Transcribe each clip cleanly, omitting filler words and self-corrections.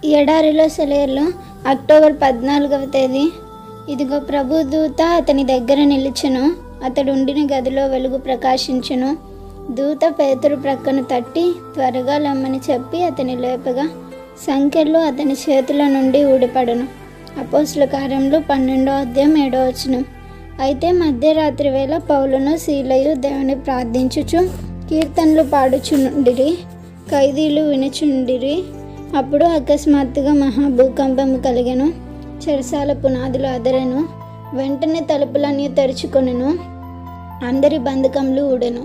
ఎడారిలో సెలయేర్లు అక్టోబర్ 14వ తేదీ. ఇదిగో ప్రభు దూత అతని దగ్గర నిలిచెను. అతడు ఉండిన గదిలో వెలుగు ప్రకాశించెను. దూత పేతురు ప్రక్కను తట్టి త్వరగా లమ్మని చెప్పి అతని లేపగా సంకెళ్ళు అతని చేతుల నుండి ఊడిపడను. అపోస్తలుల కార్యములు 12వ అధ్యాయం 7వ వచనం. అయితే మధ్యరాత్రి వేళ పౌలును సీలయు దేవుని ప్రార్థించుచు కీర్తనలు పాడుచుండిరి, ఖైదీలు వినుచుండిరి. అప్పుడు అకస్మాత్తుగా మహాభూకంపము కలిగెను, చెరసాల పునాదులు అదరెను, వెంటనే తలుపులన్నీ తెరుచుకొనెను, అందరి బంధకములు ఊడెను.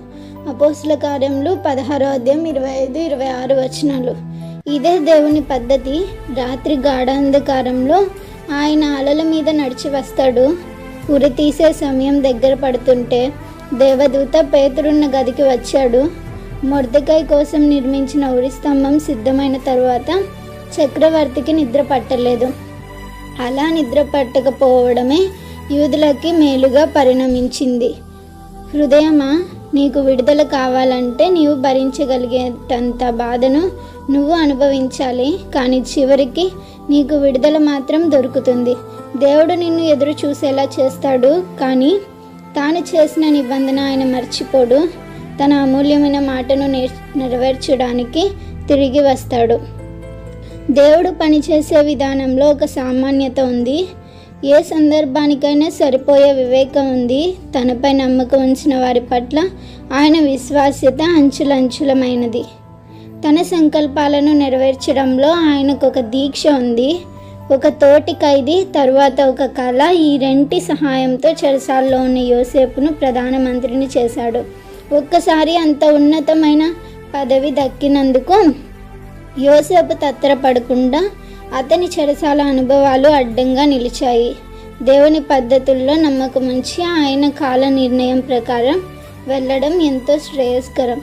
అపోస్తలుల కార్యములు 16వ అధ్యాయం 25-26 వచనాలు. ఇదే దేవుని పద్ధతి. రాత్రి గాఢాంధకారంలో ఆయన అలల మీద నడిచి వస్తాడు. ఉరి తీసే సమయం దగ్గర పడుతుంటే దేవదూత పేతురున్న గదికి వచ్చాడు. మొర్దెకాయ్ కోసం నిర్మించిన ఉరి స్తంభం సిద్ధమైన తరువాత చక్రవర్తికి నిద్ర పట్టలేదు. అలా నిద్ర పట్టకపోవడమే యూదులకి మేలుగా పరిణమించింది. హృదయమా, నీకు విడుదల కావాలంటే నీవు భరించగలిగేటంత బాధను నువ్వు అనుభవించాలి. కానీ చివరికి నీకు విడుదల మాత్రం దొరుకుతుంది. దేవుడు నిన్ను ఎదురు చూసేలా చేస్తాడు, కానీ తాను చేసిన నిబంధన ఆయన మర్చిపోడు. తన అమూల్యమైన మాటను నెరవేర్చడానికి తిరిగి వస్తాడు. దేవుడు పనిచేసే విధానంలో ఒక సామాన్యత ఉంది. ఏ సందర్భానికైనా సరిపోయే వివేకం ఉంది. తనపై నమ్మకం ఉంచిన వారి పట్ల ఆయన విశ్వాస్యత అంచులంచులమైనది. తన సంకల్పాలను నెరవేర్చడంలో ఆయనకు ఒక దీక్ష ఉంది. ఒక తోటి ఖైదీ, తరువాత ఒక కళ, ఈ రెంటి సహాయంతో చెరసాల్లో ఉన్న యోసేపును ప్రధానమంత్రిని చేశాడు. ఒక్కసారి అంత ఉన్నతమైన పదవి దక్కినందుకు యోసేపు తత్తరపడకుండా అతని చెరసాల అనుభవాలు అడ్డంగా నిలిచాయి. దేవుని పద్ధతుల్లో నమ్మకం ఉంచి ఆయన కాల నిర్ణయం ప్రకారం వెళ్ళడం ఎంతో శ్రేయస్కరం.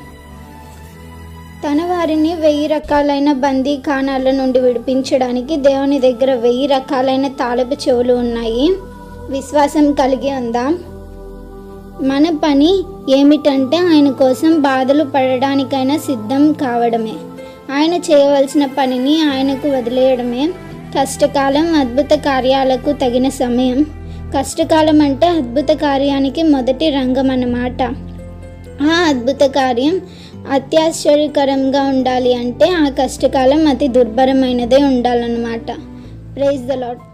తన వారిని 1000 రకాలైన బందీఖానాల నుండి విడిపించడానికి దేవుని దగ్గర 1000 రకాలైన తాళపు చెవులు ఉన్నాయి. విశ్వాసం కలిగి ఉందాం. మన పని ఏమిటంటే ఆయన కోసం బాధలు పడడానికైనా సిద్ధం కావడమే. ఆయన చేయవలసిన పనిని ఆయనకు వదిలేయడమే. కష్టకాలం అద్భుత కార్యాలకు తగిన సమయం. కష్టకాలం అంటే అద్భుత కార్యానికి మొదటి రంగం అన్నమాట. ఆ అద్భుత కార్యం అత్యాశ్చర్యకరంగా ఉండాలి అంటే ఆ కష్టకాలం అతి దుర్భరమైనదే ఉండాలన్నమాట. Praise the lord.